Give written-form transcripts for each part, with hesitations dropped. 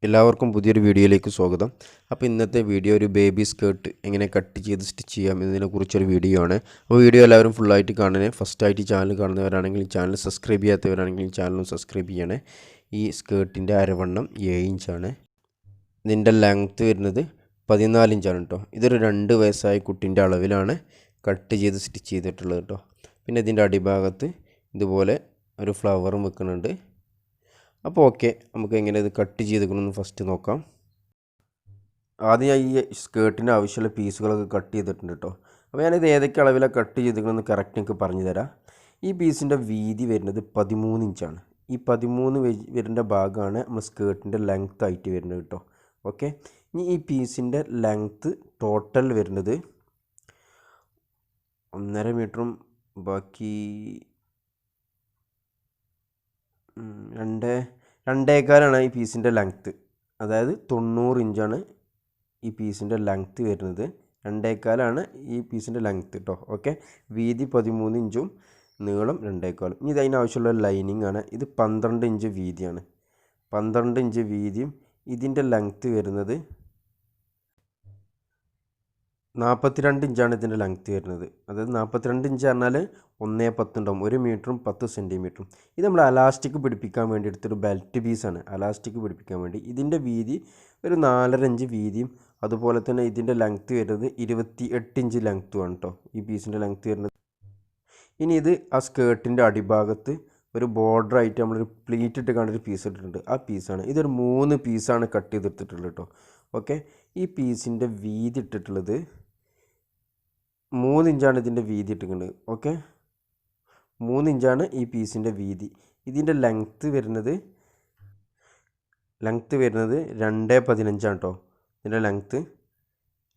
എല്ലാവർക്കും പുതിയൊരു വീഡിയോയിലേക്ക് സ്വാഗതം. അപ്പോൾ ഇന്നത്തെ വീഡിയോ ഒരു ബേബി സ്കേർട്ട് എങ്ങനെ കട്ട് ചെയ്ത് സ്റ്റിച്ച് ചെയ്യാം എന്നതിനെക്കുറിച്ചൊരു വീഡിയോ ആണ്. അപ്പോൾ വീഡിയോ എല്ലാവരും ഫുള്ളായിട്ട് കാണണേ. ഫസ്റ്റായിട്ട് ചാനൽ കാണുന്നവരാണെങ്കിൽ ചാനൽ സബ്സ്ക്രൈബ് ചെയ്യാത്തവരാണെങ്കിൽ ചാനലും സബ്സ്ക്രൈബ് ചെയ്യണേ. ഈ സ്കേർട്ടിൻ്റെ അരവണ്ണം 7 ഇഞ്ചാണ്. ഇതിൻ്റെ ലെങ്ത്ത് വരുന്നത് 14 ഇഞ്ചാണ് കേട്ടോ. ഇതൊരു 2 വയസ്സായ കുട്ടീൻ്റെ അളവിലാണ് കട്ട് ചെയ്ത് സ്റ്റിച്ച് ചെയ്തിട്ടുള്ളത് കേട്ടോ. പിന്നെ ഇതിൻ്റെ അടിഭാഗത്ത് ഇതുപോലെ ഒരു ഫ്ലവറും വെക്കുന്നുണ്ട്. അപ്പോൾ ഓക്കെ, നമുക്ക് എങ്ങനെ ഇത് കട്ട് ചെയ്തെടുക്കണമെന്ന് ഫസ്റ്റ് നോക്കാം. ആദ്യം ഞാൻ ഈ സ്കേർട്ടിന് ആവശ്യമുള്ള പീസുകളൊക്കെ കട്ട് ചെയ്തിട്ടുണ്ട് കേട്ടോ. അപ്പോൾ ഞാനിത് ഏതൊക്കെ അളവിലാണ് കട്ട് ചെയ്തെടുക്കണമെന്ന് കറക്റ്റ് എനിക്ക് പറഞ്ഞു തരാം. ഈ പീസിൻ്റെ വീതി വരുന്നത് 13 ഇഞ്ചാണ്. ഈ 13 വരുന്ന ഭാഗമാണ് നമ്മൾ സ്കേർട്ടിൻ്റെ ലെങ്ത്ത് ആയിട്ട് വരുന്നത് കേട്ടോ. ഓക്കെ, ഇനി ഈ പീസിൻ്റെ ലെങ്ത്ത് ടോട്ടൽ വരുന്നത് 1.5 മീറ്ററും ബാക്കി 2.25 ഈ പീസിൻ്റെ ലെങ്ത്ത്. അതായത് 90 ഇഞ്ചാണ് ഈ പീസിൻ്റെ ലെങ്ത്ത് വരുന്നത്. 2.25 ഈ പീസിൻ്റെ ലെങ്ത്ത് കേട്ടോ. ഓക്കെ, വീതി 13 ഇഞ്ചും നീളം 2.25. ഇനി ഇതിനാവശ്യമുള്ള ലൈനിങ് ആണ്. ഇത് 12 ഇഞ്ച് വീതിയാണ്. 12 ഇഞ്ച് വീതിയും ഇതിൻ്റെ ലെങ്ത്ത് വരുന്നത് 42 ഇഞ്ചാണ് ഇതിൻ്റെ ലെങ്ത്ത് വരുന്നത്. അതായത് 42 ഇഞ്ച് പറഞ്ഞാൽ 1.10 ഉണ്ടാവും. 1 മീറ്ററും 10 സെൻറ്റിമീറ്ററും. ഇത് നമ്മൾ അലാസ്റ്റിക് പിടിപ്പിക്കാൻ വേണ്ടി എടുത്തൊരു ബെൽറ്റ് പീസാണ്. അലാസ്റ്റിക് പിടിപ്പിക്കാൻ വേണ്ടി ഇതിൻ്റെ വീതി ഒരു 4.5 ഇഞ്ച് വീതിയും അതുപോലെ തന്നെ ഇതിൻ്റെ ലെങ്ത്ത് വരുന്നത് 28 ഇഞ്ച് ലെങ്ത്തുമാണ് കേട്ടോ. ഈ പീസിൻ്റെ ലെങ്ത്ത് വരുന്നത്. ഇനി ഇത് ആ സ്കേർട്ടിൻ്റെ അടിഭാഗത്ത് ഒരു ബോർഡറായിട്ട് നമ്മളൊരു പ്ലീറ്റ് ഇട്ട് കണ്ടൊരു പീസ് ഇട്ടിട്ടുണ്ട്. ആ പീസാണ്. ഇതൊരു 3 പീസാണ് കട്ട് ചെയ്തെടുത്തിട്ടുള്ളത് കേട്ടോ. ഓക്കെ, ഈ പീസിൻ്റെ വീതി ഇട്ടിട്ടുള്ളത് 3 ഇഞ്ചാണ് ഇതിൻ്റെ വീതി ഇട്ടിട്ടുണ്ട്. ഓക്കെ, 3 ഇഞ്ചാണ് ഈ പീസിൻ്റെ വീതി. ഇതിൻ്റെ ലെങ്ത്ത് വരുന്നത് 2.15 കേട്ടോ. ഇതിൻ്റെ ലെങ്ത്ത്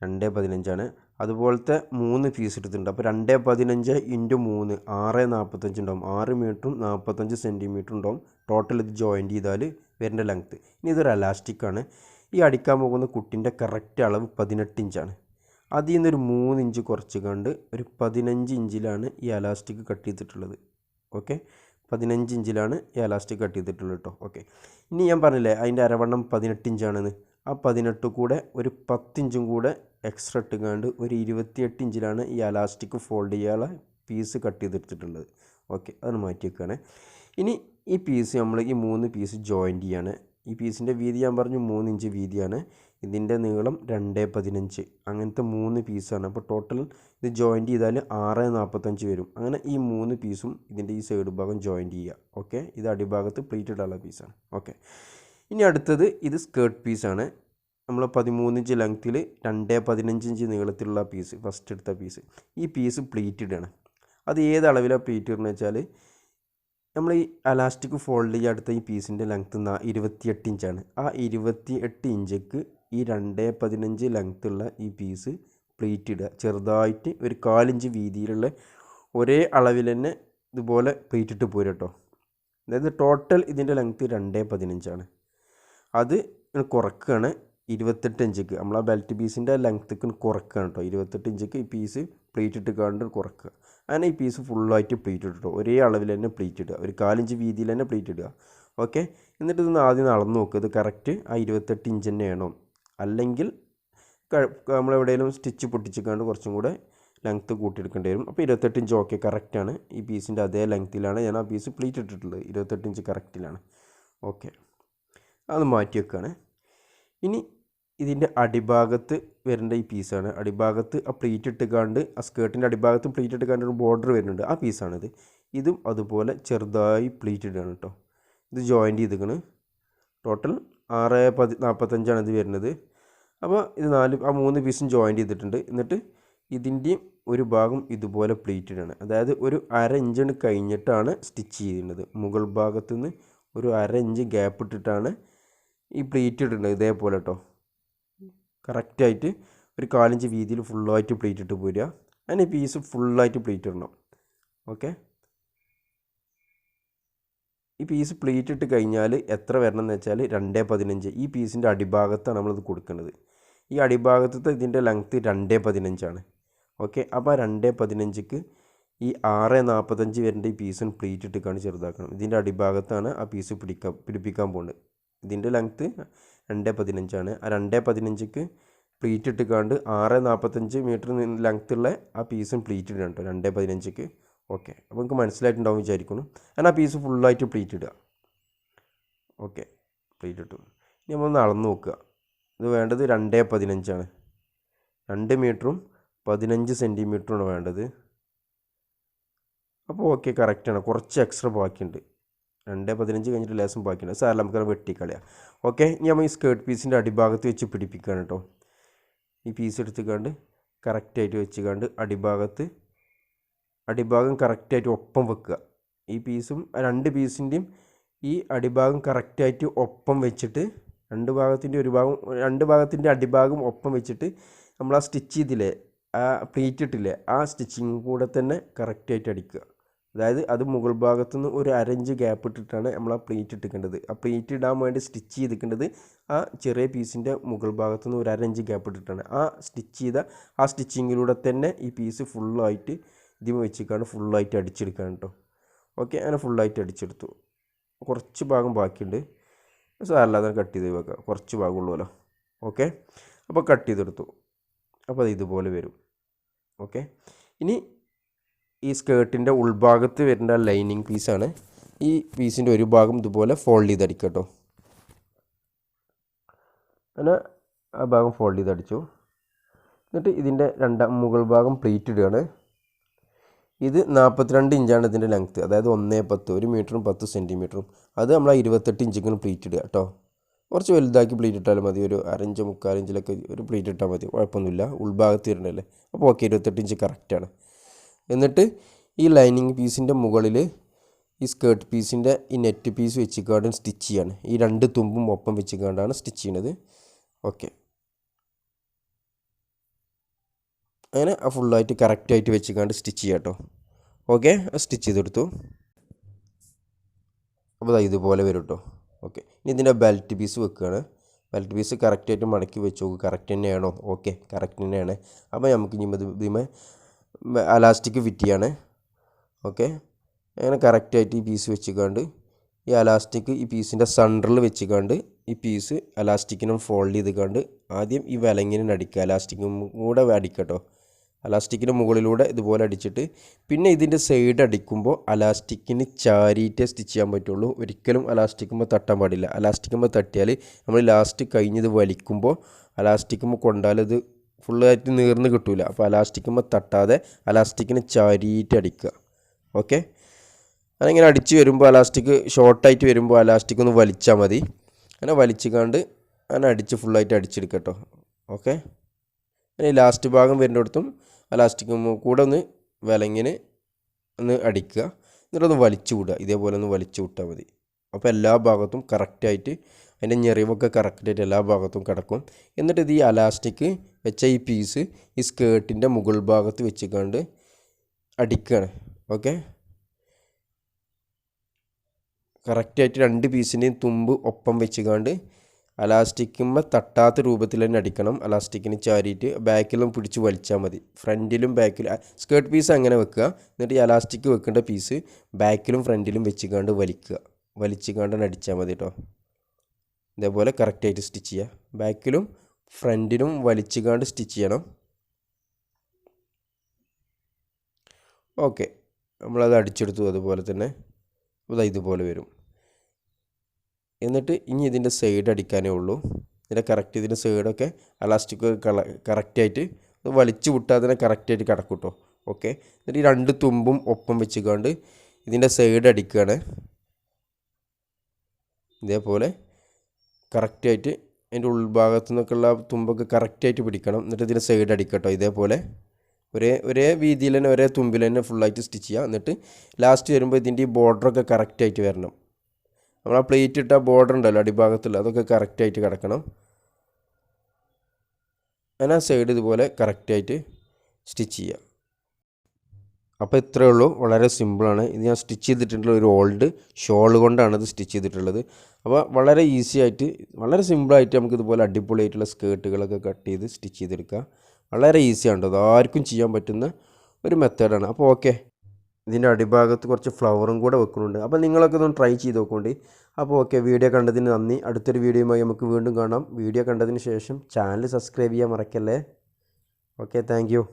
2.15. അതുപോലത്തെ 3 പീസ് എടുത്തിട്ടുണ്ട്. അപ്പോൾ 2.15 ഇൻറ്റു 3 6.45 ഉണ്ടാവും. 6 മീറ്ററും 45 സെൻറ്റിമീറ്റർ ഉണ്ടാവും ടോട്ടൽ. ഇത് ജോയിൻറ്റ് ചെയ്താൽ വരുന്ന ലെങ്ത്ത്. ഇനി ഇതൊരു അലാസ്റ്റിക്കാണ്. ഈ അടിക്കാൻ പോകുന്ന കുട്ടിൻ്റെ കറക്റ്റ് അളവ് 18 ഇഞ്ചാണ്. അതിൽ നിന്നൊരു 3 ഇഞ്ച് കുറച്ച് കണ്ട് ഒരു 15 ഇഞ്ചിലാണ് ഈ അലാസ്റ്റിക് കട്ട് ചെയ്തിട്ടുള്ളത്. ഓക്കെ, 15 ഇഞ്ചിലാണ് ഈ അലാസ്റ്റിക് കട്ട് ചെയ്തിട്ടുള്ളത് കേട്ടോ. ഓക്കെ, ഇനി ഞാൻ പറഞ്ഞില്ലേ അതിൻ്റെ അരവണ്ണം 18 ഇഞ്ചാണെന്ന്. ആ 18 കൂടെ ഒരു 10 ഇഞ്ചും കൂടെ എക്സ്ട്രാ ഇട്ടുകൊണ്ട് ഒരു 28 ഇഞ്ചിലാണ് ഈ അലാസ്റ്റിക് ഫോൾഡ് ചെയ്യാനുള്ള പീസ് കട്ട് ചെയ്തെടുത്തിട്ടുള്ളത്. ഓക്കെ, അതൊന്ന് മാറ്റി വെക്കുകയാണ്. ഇനി ഈ പീസ് നമ്മൾ ഈ 3 പീസ് ജോയിൻറ്റ് ചെയ്യാണ്. ഈ പീസിൻ്റെ വീതി ഞാൻ പറഞ്ഞു 3 ഇഞ്ച് വീതിയാണ്. ഇതിൻ്റെ നീളം 2.15. അങ്ങനത്തെ 3 പീസാണ്. അപ്പോൾ ടോട്ടൽ ഇത് ജോയിൻറ്റ് ചെയ്താൽ 6.45 വരും. അങ്ങനെ ഈ 3 പീസും ഇതിൻ്റെ ഈ സൈഡ് ഭാഗം ജോയിൻറ്റ് ചെയ്യുക. ഓക്കെ, ഇത് അടിഭാഗത്ത് പ്ലീറ്റ് ഇടാനുള്ള പീസാണ്. ഓക്കെ, ഇനി അടുത്തത് ഇത് സ്കേർട്ട് പീസാണ്. നമ്മൾ 13 ഇഞ്ച് ലെങ്ത്തിൽ 2.15 ഇഞ്ച് നീളത്തിലുള്ള പീസ് ഫസ്റ്റ് എടുത്ത പീസ്. ഈ പീസ് പ്ലീറ്റ് ഇടണം. അത് ഏത് അളവിലാണ് പ്ലീറ്റ് ഇടുന്നത് വെച്ചാൽ നമ്മൾ ഈ അലാസ്റ്റിക് ഫോൾഡ് ചെയ്യുക അടുത്ത ഈ പീസിൻ്റെ ലെങ്ത്ത് 28 ഇഞ്ചാണ്. ആ 28 ഇഞ്ചക്ക് ഈ 2.15 ലെങ്ത്തുള്ള ഈ പീസ് പ്ലീറ്റ് ഇടുക. ചെറുതായിട്ട് ഒരു 1/4 ഇഞ്ച് വീതിയിലുള്ള ഒരേ അളവിൽ തന്നെ ഇതുപോലെ പ്ലീറ്റ് ഇട്ട് പോരും കേട്ടോ. അതായത് ടോട്ടൽ ഇതിൻ്റെ ലെങ്ത്ത് 2.15 അത് കുറക്കുകയാണ് 28 ഇഞ്ചക്ക്. നമ്മൾ ആ ബെൽറ്റ് പീസിൻ്റെ ലെങ്ത്തേക്ക് കുറക്കുകയാണ് കേട്ടോ. 28 ഇഞ്ചക്ക് ഈ പീസ് പ്ലീറ്റ് ഇട്ട് കണ്ട് കുറക്കുക. അങ്ങനെ ഈ പീസ് ഫുള്ളായിട്ട് പ്ലീറ്റ് ഇട്ടോ. ഒരേ അളവിൽ തന്നെ പ്ലീറ്റ് ഇടുക. ഒരു 1/4 ഇഞ്ച് വീതിയിൽ തന്നെ പ്ലീറ്റ് ഇടുക. ഓക്കെ, എന്നിട്ട് ഇതൊന്ന് ആദ്യം അളന്ന് നോക്കുക. ഇത് കറക്റ്റ് ആ 28 ഇഞ്ച് തന്നെയാണോ, അല്ലെങ്കിൽ നമ്മളെവിടെയെങ്കിലും സ്റ്റിച്ച് പൊട്ടിച്ചിക്കാണ്ട് കുറച്ചും കൂടെ ലെങ്ത്ത് കൂട്ടിയെടുക്കേണ്ടി വരും. അപ്പോൾ 28 ഇഞ്ച് ഓക്കെ, കറക്റ്റാണ്. ഈ പീസിൻ്റെ അതേ ലെങ്ത്തിലാണ് ഞാൻ ആ പീസ് പ്ലീറ്റ് ഇട്ടിട്ടുള്ളത്. 28 ഇഞ്ച് കറക്റ്റിലാണ്. ഓക്കെ, അത് മാറ്റി വെക്കുകയാണ്. ഇനി ഇതിൻ്റെ അടിഭാഗത്ത് വരേണ്ട ഈ പീസാണ്. അടിഭാഗത്ത് ആ പ്ലീറ്റ് ഇട്ടുകാണ്ട് ആ സ്കേർട്ടിൻ്റെ അടിഭാഗത്ത് പ്ലീറ്റ് ഇട്ടുകാണ്ട് ഒരു ബോർഡർ വരുന്നുണ്ട്. ആ പീസാണിത്. ഇതും അതുപോലെ ചെറുതായി പ്ലീറ്റ് ഇടുകയാണ് കേട്ടോ. ഇത് ജോയിൻറ്റ് ചെയ്തിരിക്കണ്. ടോട്ടൽ 6.45 ഇത് വരുന്നത്. അപ്പോൾ ഇത് 3 പീസും ജോയിൻറ്റ് ചെയ്തിട്ടുണ്ട്. എന്നിട്ട് ഇതിൻ്റെയും ഒരു ഭാഗം ഇതുപോലെ പ്ലീറ്റ് ഇടണം. അതായത് ഒരു 1/2 ഇഞ്ച് കഴിഞ്ഞിട്ടാണ് സ്റ്റിച്ച് ചെയ്യുന്നത്. മുകൾ ഭാഗത്തു നിന്ന് ഒരു 1/2 ഇഞ്ച് ഗ്യാപ്പ് ഇട്ടിട്ടാണ് ഈ പ്ലീറ്റ് ഇടുന്നത്. ഇതേപോലെ കേട്ടോ, കറക്റ്റായിട്ട് ഒരു 1/4 ഇഞ്ച് വീതിയിൽ ഫുള്ളായിട്ട് പ്ലീറ്റ് ഇട്ട് പോരുക. അതിന് ഈ പീസ് ഫുള്ളായിട്ട് പ്ലീറ്റ് ഇടണം. ഓക്കെ, ഈ പീസ് പ്ലീറ്റ് ഇട്ട് കഴിഞ്ഞാൽ എത്ര വരണം എന്ന് വെച്ചാൽ 2.15. ഈ പീസിൻ്റെ അടിഭാഗത്താണ് നമ്മളിത് കൊടുക്കുന്നത്. ഈ അടിഭാഗത്തെ ഇതിൻ്റെ ലെങ്ത്ത് 2.15. ഓക്കെ, അപ്പോൾ 2.15ക്ക് ഈ 6.45 വരേണ്ട ഈ പീസും പ്ലീറ്റ് ഇട്ടിക്കാണ് ചെറുതാക്കണം. ഇതിൻ്റെ അടിഭാഗത്താണ് ആ പീസ് പിടിപ്പിക്കാൻ പോകുന്നത്. ഇതിൻ്റെ ലെങ്ത്ത് 2.15 ആ 2.15ക്ക് പ്ലീറ്റ് ഇട്ടുകാണ്ട് 6.45 മീറ്റർ ലെങ്ത്തുള്ള ആ പീസും പ്ലീറ്റ് ഇടുക കേട്ടോ 2.15ക്ക്. ഓക്കെ, അപ്പോൾ നിങ്ങൾക്ക് മനസ്സിലായിട്ടുണ്ടാവും വിചാരിക്കുന്നു. ഞാൻ ആ പീസ് ഫുള്ളായിട്ട് പ്ലീറ്റ് ഇടുക. ഓക്കെ, പ്ലീറ്റ് ഇട്ടു. ഇനി നമ്മൾ അളന്ന് നോക്കുക. ഇത് വേണ്ടത് 2.15 2 മീറ്ററും 15 സെൻറ്റിമീറ്ററുമാണ് വേണ്ടത്. അപ്പോൾ ഓക്കെ, കറക്റ്റാണ്. കുറച്ച് എക്സ്ട്രാ ബാക്കിയുണ്ട്. 2.15 കഴിഞ്ഞിട്ട് ലേസം ബാക്കിയുണ്ട്. സാർ നമുക്കത് വെട്ടിക്കളയാം. ഓക്കെ, ഇനി നമ്മൾ ഈ സ്കേർട്ട് പീസിൻ്റെ അടിഭാഗത്ത് വെച്ച് പിടിപ്പിക്കുകയാണ് കേട്ടോ. ഈ പീസ് എടുത്തുകൊണ്ട് കറക്റ്റായിട്ട് വെച്ചുകൊണ്ട് അടിഭാഗം കറക്റ്റായിട്ട് ഒപ്പം വെക്കുക. ഈ പീസും 2 പീസിൻ്റെയും ഈ അടിഭാഗം കറക്റ്റായിട്ട് ഒപ്പം വെച്ചിട്ട് 2 ഭാഗത്തിൻ്റെ അടിഭാഗം ഒപ്പം വെച്ചിട്ട് നമ്മൾ ആ സ്റ്റിച്ച് ചെയ്തില്ലേ, ആ പ്ലീറ്റ് ഇട്ടില്ലേ, ആ സ്റ്റിച്ചിങ് കൂടെ തന്നെ കറക്റ്റായിട്ട് അടിക്കുക. അതായത് അത് മുകൾ ഭാഗത്തുനിന്ന് ഒരു 1/2 ഇഞ്ച് ഗ്യാപ്പ് ഇട്ടിട്ടാണ് നമ്മൾ ആ പ്ലീറ്റ് ഇട്ടിക്കേണ്ടത്. ആ പ്ലീറ്റ് ഇടാൻ വേണ്ടി സ്റ്റിച്ച് ചെയ്തിരിക്കേണ്ടത് ആ ചെറിയ പീസിൻ്റെ മുകൾ ഭാഗത്തുനിന്ന് ഒരു 1/2 ഇഞ്ച് ഗ്യാപ്പ് ഇട്ടിട്ടാണ്. ആ സ്റ്റിച്ച് ചെയ്ത ആ സ്റ്റിച്ചിങ്ങിലൂടെ തന്നെ ഈ പീസ് ഫുള്ളായിട്ട് ഇതിമ വെച്ചിട്ടാണ് ഫുള്ളായിട്ട് അടിച്ചെടുക്കാൻ കേട്ടോ. ഓക്കെ, അങ്ങനെ ഫുള്ളായിട്ട് അടിച്ചെടുത്തു. കുറച്ച് ഭാഗം ബാക്കിയുണ്ട്, സാരല്ലാതെ കട്ട് ചെയ്ത് വെക്കുക. കുറച്ച് ഭാഗമുള്ളൂല്ലോ. ഓക്കെ, അപ്പോൾ കട്ട് ചെയ്തെടുത്തു. അപ്പോൾ അത് ഇതുപോലെ വരും. ഓക്കെ, ഇനി ഈ സ്കേർട്ടിൻ്റെ ഉൾഭാഗത്ത് വരുന്ന ലൈനിങ് പീസാണ്. ഈ പീസിൻ്റെ ഒരു ഭാഗം ഇതുപോലെ ഫോൾഡ് ചെയ്തടിക്കുക കേട്ടോ. അങ്ങനെ ആ ഭാഗം ഫോൾഡ് ചെയ്തടിച്ചു. എന്നിട്ട് ഇതിൻ്റെ മുകൾ ഭാഗം പ്ലീറ്റ് ഇടുകയാണ്. ഇത് 42 ഇഞ്ചാണ് ഇതിൻ്റെ ലെങ്ത്ത്, അതായത് 1.10 1 മീറ്ററും 10 സെൻറ്റിമീറ്ററും. അത് നമ്മൾ 28 ഇഞ്ചിങ്ങനെ പ്ലീറ്റ് ഇടുക കേട്ടോ. കുറച്ച് വലുതാക്കി പ്ലീറ്റ് ഇട്ടാലും മതി. ഒരു 1/2 ഇഞ്ച് 3/4 ഇഞ്ചിലൊക്കെ ഒരു പ്ലീറ്റ് ഇട്ടാൽ മതി, കുഴപ്പമൊന്നുമില്ല. ഉൾഭാഗത്ത് വരണല്ലേ. അപ്പോൾ ഓക്കെ, 28 ഇഞ്ച് കറക്റ്റാണ്. എന്നിട്ട് ഈ ലൈനിങ് പീസിൻ്റെ മുകളിൽ ഈ സ്കേർട്ട് പീസിൻ്റെ ഈ നെറ്റ് പീസ് വെച്ചിക്കാണ്ട് സ്റ്റിച്ച് ചെയ്യാണ്. ഈ 2 തുമ്പും ഒപ്പം വെച്ചിക്കാണ്ടാണ് സ്റ്റിച്ച് ചെയ്യണത്. ഓക്കെ, അങ്ങനെ ഫുള്ളായിട്ട് കറക്റ്റായിട്ട് വെച്ചിക്കാണ്ട് സ്റ്റിച്ച് ചെയ്യാം കേട്ടോ. ഓക്കെ, സ്റ്റിച്ച് ചെയ്തെടുത്തു. അപ്പോൾ ഇതുപോലെ വരും കേട്ടോ. ഓക്കെ, ഇനി ഇതിൻ്റെ ബെൽറ്റ് പീസ് വെക്കുകയാണ്. ബെൽറ്റ് പീസ് കറക്റ്റായിട്ട് മടക്കി വെച്ച് നോക്കുക. കറക്റ്റ് തന്നെയാണോ? ഓക്കെ, കറക്റ്റ് തന്നെയാണ്. അപ്പോൾ നമുക്ക് ഇനി ഇതിമേ അലാസ്റ്റിക് ഫിറ്റ് ചെയ്യാണ്. ഓക്കെ, അങ്ങനെ കറക്റ്റായിട്ട് ഈ പീസ് വെച്ചിക്കാണ്ട് ഈ അലാസ്റ്റിക് ഈ പീസിൻ്റെ സെൻറ്ററിൽ വെച്ചിക്കാണ്ട് ഈ പീസ് അലാസ്റ്റിക്കിനും ഫോൾഡ് ചെയ്തിക്കാണ്ട് ആദ്യം ഈ വിലങ്ങിനും അടിക്കുക. അലാസ്റ്റിക്കും കൂടെ അടിക്കട്ടോ. അലാസ്റ്റിക്കിന് മുകളിലൂടെ ഇതുപോലെ അടിച്ചിട്ട് പിന്നെ ഇതിൻ്റെ സൈഡ് അടിക്കുമ്പോൾ അലാസ്റ്റിക്കിന് ചാരിയിട്ടേ സ്റ്റിച്ച് ചെയ്യാൻ പറ്റുള്ളൂ. ഒരിക്കലും അലാസ്റ്റിക്കുമ്പോൾ തട്ടാൻ പാടില്ല. അലാസ്റ്റിക്കുമ്പോൾ തട്ടിയാൽ നമ്മൾ ലാസ്റ്റ് കഴിഞ്ഞത് വലിക്കുമ്പോൾ അലാസ്റ്റിക്കുമ്പോൾ കൊണ്ടാൽ ഇത് ഫുള്ളായിട്ട് നീർന്ന് കിട്ടില്ല. അപ്പോൾ അലാസ്റ്റിക്കുമ്പോൾ തട്ടാതെ അലാസ്റ്റിക്കിന് ചാരിയിട്ട് അടിക്കുക. ഓക്കെ, അതിങ്ങനെ അടിച്ച് വരുമ്പോൾ അലാസ്റ്റിക് ഷോർട്ടായിട്ട് വരുമ്പോൾ അലാസ്റ്റിക് ഒന്ന് വലിച്ചാൽ മതി. അങ്ങനെ വലിച്ചുകാണ്ട് അങ്ങനെ അടിച്ച് ഫുള്ളായിട്ട് അടിച്ചെടുക്കട്ടോ. ഓക്കെ, അങ്ങനെ ലാസ്റ്റ് ഭാഗം വരുന്നിടത്തും അലാസ്റ്റിക് കൂടെ ഒന്ന് വിലങ്ങിന് ഒന്ന് അടിക്കുക. എന്നിട്ടൊന്ന് വലിച്ചു വിടുക. ഇതേപോലെ ഒന്ന് വലിച്ചു വിട്ടാൽ മതി. അപ്പോൾ എല്ലാ ഭാഗത്തും കറക്റ്റായിട്ട് അതിൻ്റെ ഞെറിവൊക്കെ കറക്റ്റായിട്ട് എല്ലാ ഭാഗത്തും കിടക്കും. എന്നിട്ട് ഇത് ഈ അലാസ്റ്റിക് വെച്ച ഈ പീസ് ഈ സ്കേർട്ടിൻ്റെ മുകൾ ഭാഗത്ത് വെച്ചിക്കാണ്ട് അടിക്കുകയാണ്. ഓക്കെ, കറക്റ്റായിട്ട് 2 പീസിൻ്റെയും തുമ്പ് ഒപ്പം വെച്ചുകാണ്ട് അലാസ്റ്റിക്കുമ്പോൾ തട്ടാത്ത രൂപത്തിൽ തന്നെ അടിക്കണം. അലാസ്റ്റിക്കിന് ചാരിയിട്ട് ബാക്കിലും പിടിച്ച് വലിച്ചാൽ മതി. ഫ്രണ്ടിലും ബാക്കിലും സ്കേർട്ട് പീസ് അങ്ങനെ വെക്കുക. എന്നിട്ട് ഈ അലാസ്റ്റിക് വെക്കേണ്ട പീസ് ബാക്കിലും ഫ്രണ്ടിലും വെച്ചുകാണ്ട് വലിച്ചുകാണ്ട് അടിച്ചാൽ മതി കേട്ടോ. ഇതേപോലെ കറക്റ്റായിട്ട് സ്റ്റിച്ച് ചെയ്യുക. ബാക്കിലും ഫ്രണ്ടിലും വലിച്ചുകാണ്ട് സ്റ്റിച്ച് ചെയ്യണം. ഓക്കെ, നമ്മളത് അടിച്ചെടുത്തു. അതുപോലെ തന്നെ ഇതുപോലെ വരും. എന്നിട്ട് ഇനി ഇതിൻ്റെ സൈഡ് അടിക്കാനേ ഉള്ളൂ. ഇതിൻ്റെ കറക്റ്റ് ഇതിൻ്റെ സൈഡൊക്കെ അലാസ്റ്റിക് കറക്റ്റായിട്ട് വലിച്ചു വിട്ടാൽ തന്നെ കറക്റ്റായിട്ട് കിടക്കും കേട്ടോ. ഓക്കെ, എന്നിട്ട് ഈ 2 തുമ്പും ഒപ്പം വെച്ചുകൊണ്ട് ഇതിൻ്റെ സൈഡ് അടിക്കുകയാണ്. ഇതേപോലെ കറക്റ്റായിട്ട് അതിൻ്റെ ഉൾഭാഗത്തു നിന്നൊക്കെയുള്ള തുമ്പൊക്കെ കറക്റ്റായിട്ട് പിടിക്കണം. എന്നിട്ട് ഇതിൻ്റെ സൈഡ് അടിക്കട്ടോ. ഇതേപോലെ ഒരേ വീതിയിൽ തന്നെ ഒരേ തുമ്പിൽ തന്നെ ഫുള്ളായിട്ട് സ്റ്റിച്ച് ചെയ്യുക. എന്നിട്ട് ലാസ്റ്റ് വരുമ്പോൾ ഇതിൻ്റെ ഈ ബോർഡറൊക്കെ കറക്റ്റായിട്ട് വരണം. നമ്മൾ ആ പ്ലേറ്റ് ഇട്ട ബോർഡർ ഉണ്ടല്ലോ അടിഭാഗത്തുള്ള, അതൊക്കെ കറക്റ്റായിട്ട് കിടക്കണം. അങ്ങനെ ആ സൈഡ് ഇതുപോലെ കറക്റ്റായിട്ട് സ്റ്റിച്ച് ചെയ്യുക. അപ്പോൾ ഇത്രയേ ഉള്ളൂ, വളരെ സിമ്പിളാണ്. ഇത് ഞാൻ സ്റ്റിച്ച് ചെയ്തിട്ടുള്ള ഒരു ഓൾഡ് ഷോൾ കൊണ്ടാണ് ഇത് സ്റ്റിച്ച് ചെയ്തിട്ടുള്ളത്. അപ്പോൾ വളരെ ഈസി ആയിട്ട് വളരെ സിമ്പിളായിട്ട് നമുക്ക് ഇതുപോലെ അടിപൊളിയായിട്ടുള്ള സ്കേർട്ടുകളൊക്കെ കട്ട് ചെയ്ത് സ്റ്റിച്ച് ചെയ്തെടുക്കുക. വളരെ ഈസിയാണ്. അത് ആർക്കും ചെയ്യാൻ പറ്റുന്ന ഒരു മെത്തേഡാണ്. അപ്പോൾ ഓക്കെ, ഇതിൻ്റെ അടിഭാഗത്ത് കുറച്ച് ഫ്ലവറും കൂടെ വെക്കുന്നുണ്ട്. അപ്പോൾ നിങ്ങളൊക്കെ ഇതൊന്ന് ട്രൈ ചെയ്ത് നോക്കുന്നുണ്ട്. അപ്പോൾ ഓക്കെ, വീഡിയോ കണ്ടതിന് നന്ദി. അടുത്തൊരു വീഡിയോയുമായി നമുക്ക് വീണ്ടും കാണാം. വീഡിയോ കണ്ടതിന് ശേഷം ചാനൽ സബ്സ്ക്രൈബ് ചെയ്യാൻ മറക്കല്ലേ. Okay, thank you.